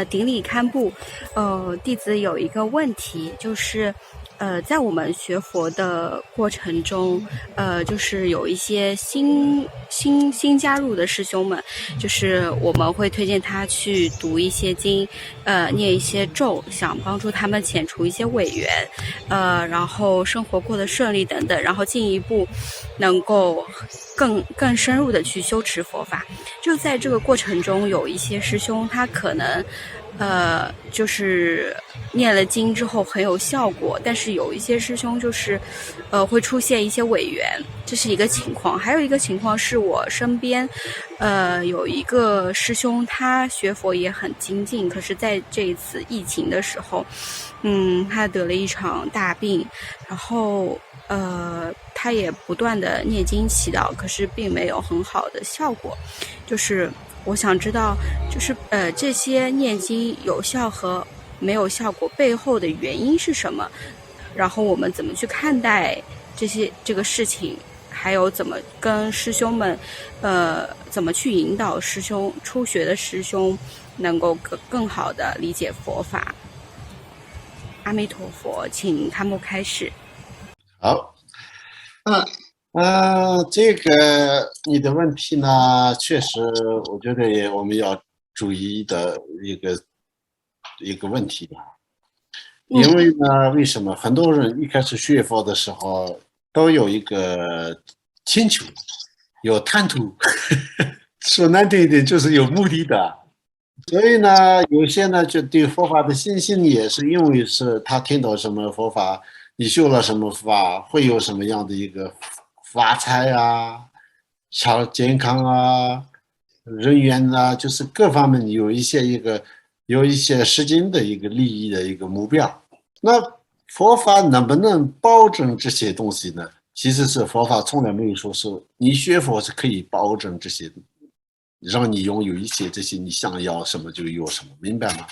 顶礼堪布。弟子有一个问题，就是在我们学佛的过程中，就是有一些新加入的师兄们，就是我们会推荐他去读一些经，念一些咒，想帮助他们遣除一些违缘，然后生活过得顺利等等，然后进一步能够更深入的去修持佛法。就在这个过程中，有一些师兄他可能就是念了经之后很有效果，但是有一些师兄就是会出现一些违缘，这是一个情况。还有一个情况是我身边有一个师兄，他学佛也很精进，可是在这一次疫情的时候，他得了一场大病，然后他也不断的念经祈祷，可是并没有很好的效果。就是我想知道，就是这些念经有效和没有效果背后的原因是什么？然后我们怎么去看待这个事情？还有怎么跟师兄们，怎么去引导师兄初学的师兄能够更好的理解佛法？阿弥陀佛，请堪布开始。好，这个你的问题呢，确实，我觉得我们要注意的一个问题吧。因为呢，为什么很多人一开始学佛的时候都有一个请求，有贪图，说难听一点就是有目的的。所以呢，有些呢就对佛法的信心也是因为是他听到什么佛法，你修了什么法，会有什么样的一个发财啊、健康啊、人缘啊，就是各方面有一些实际的一个利益的一个目标。那佛法能不能保证这些东西呢？其实是佛法从来没有说是你学佛是可以保证这些的。让你拥有一些这些你想要什么就有什么，明白吗？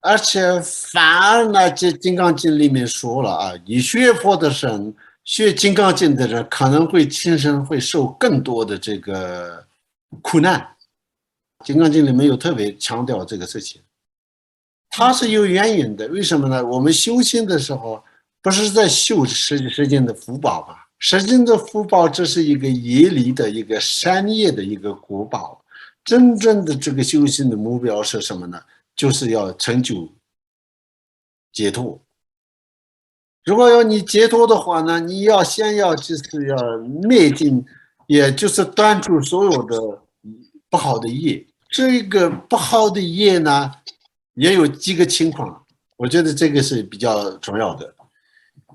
而且反而呢，这《金刚经》里面说了啊，你学佛的人、学《金刚经》的人，可能会亲身会受更多的这个苦难。《金刚经》里面有特别强调这个事情，它是有原因的。为什么呢？我们修行的时候，不是在修世间的福报吧？世间的福报，这是一个业力的一个善业的一个果报。真正的这个修行的目标是什么呢？就是要成就解脱。如果要你解脱的话呢，你先要就是要灭尽，也就是断除所有的不好的业。这个不好的业呢，也有几个情况，我觉得这个是比较重要的。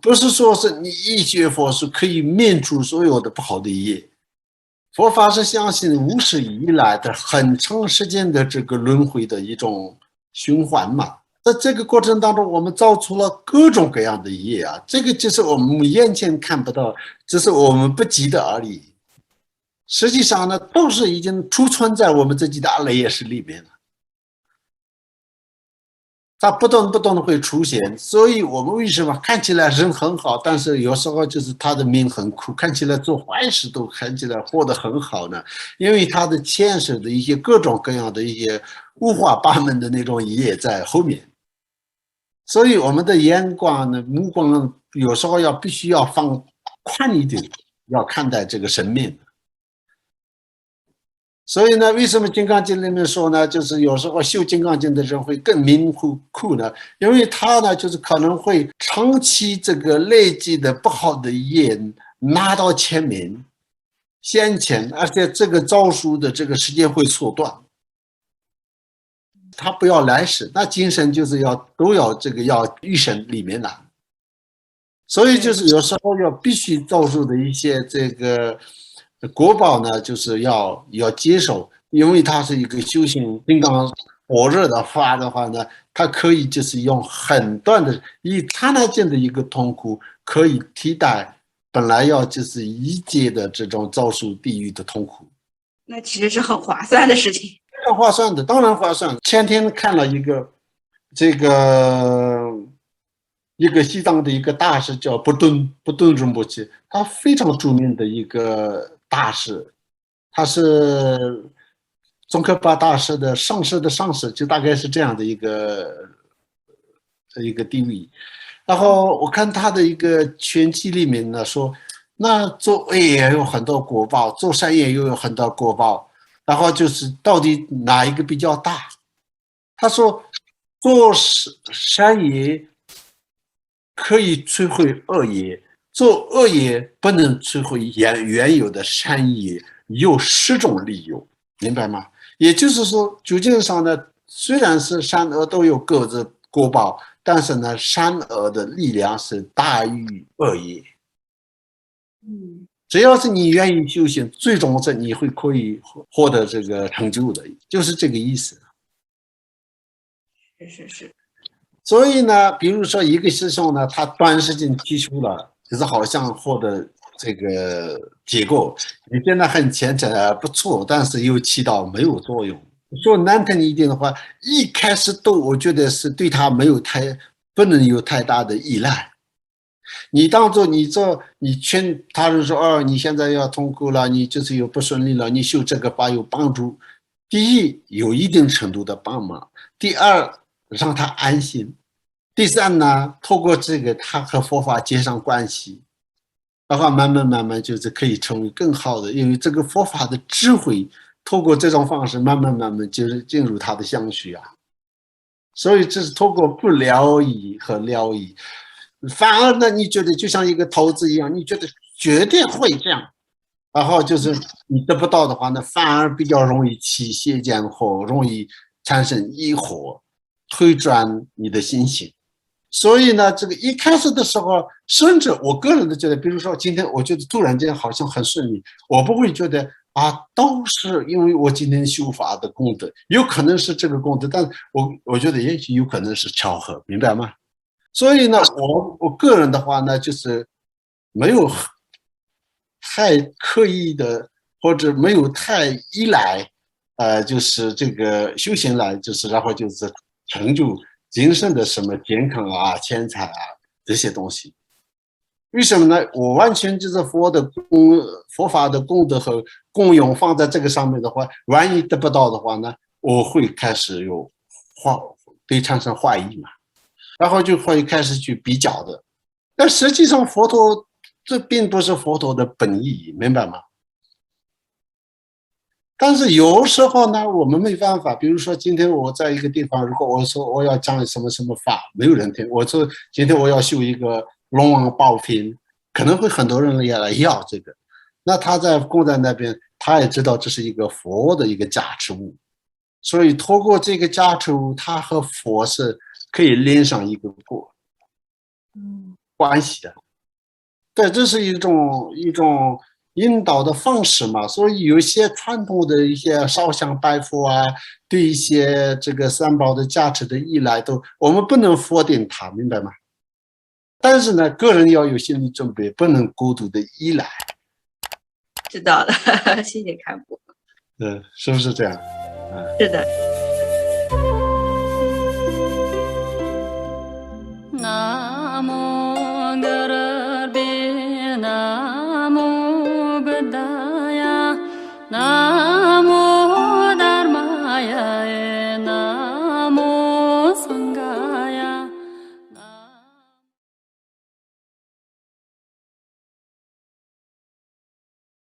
不是说是你一学佛是可以灭除所有的不好的业。佛法是相信无始以来的很长时间的这个轮回的一种循环嘛，在这个过程当中，我们造出了各种各样的业啊，这个就是我们眼前看不到，只是我们不记得而已。实际上呢，都是已经储存在我们自己的阿赖耶识里面了。它不断的会出现，所以我们为什么看起来人很好，但是有时候就是他的命很苦，看起来做坏事都看起来活得很好呢？因为他的前世的一些各种各样的一些五花八门的那种业在后面，所以我们的眼光呢、目光有时候必须要放宽一点，要看待这个生命。所以呢，为什么《金刚经》里面说呢？就是有时候修《金刚经》的人会更命苦呢？因为他呢，就是可能会长期这个累积的不好的业拿到先前，而且这个招数的这个时间会缩短。他不要来世，那今生就是都要预审里面拿。所以就是有时候必须造出的一些这个果报呢，就是要接受，因为它是一个修行金刚火热的法的话呢，它可以就是用很短的以刹那间的一个痛苦，可以替代本来就是一劫的这种遭受地狱的痛苦。那其实是很划算的事情，非常划算的，当然划算。前天看了一个西藏的一个大师叫不顿仁波切，他非常著名的一个大师，他是宗喀巴大师的上师的上师，就大概是这样的一个地位。然后我看他的一个全集里面呢说，那做恶也有很多果报，做善业又有很多果报，然后就是到底哪一个比较大？他说，做善业可以摧毁恶业，做恶业不能摧毁原有的善业，有10种理由，明白吗？也就是说，究竟上呢，虽然是善恶都有各自果报，但是呢，善恶的力量是大于恶业。只要是你愿意修行，最终是你会可以获得这个成就的，就是这个意思。是。所以呢，比如说一个师兄呢，他短时间提出了，就是好像获得这个结果，你现在很虔诚不错，但是又起到没有作用。说难听一点的话，一开始我觉得是对他不能有太大的依赖。你当做你劝他人说，你现在要痛苦了，你就是有不顺利了，你修这个法有帮助。第一，有一定程度的帮忙；第二，让他安心；第三呢，透过这个他和佛法结上关系，然后慢慢就是可以成为更好的，因为这个佛法的智慧，透过这种方式慢慢就是进入他的相续啊。所以这是透过不疗愈和疗愈。反而呢，你觉得就像一个投资一样，你觉得绝对会这样，然后就是你得不到的话呢，反而比较容易起邪见惑，容易产生疑惑，推转你的心性。所以呢，这个一开始的时候，甚至我个人都觉得，比如说今天我觉得突然间好像很顺利，我不会觉得都是因为我今天修法的功德，有可能是这个功德，但我觉得也许有可能是巧合，明白吗？所以呢，我个人的话呢，就是没有太刻意的，或者没有太依赖，就是这个修行来，就是然后就是成就今生的什么健康啊、钱财啊这些东西。为什么呢？我完全就是佛法的功德和功用放在这个上面的话，万一得不到的话呢，我会开始对产生怀疑嘛。然后就会开始去比较的，但实际上佛陀这并不是佛陀的本意，明白吗？但是有时候呢，我们没办法，比如说今天我在一个地方，如果我说我要讲什么法，没有人听。我说今天我要修一个龙王宝瓶，可能会很多人也来要这个，那他供在那边，他也知道这是一个佛的一个加持物，所以透过这个加持物，他和佛是可以连上一个关系的。对，这是一种引导的方式嘛。所以有一些传统的一些烧香拜佛啊，对一些这个三宝的价值的依赖我们不能否定它，明白吗？但是呢，个人要有心理准备，不能过度的依赖。知道了，谢谢开播。是不是这样？是的。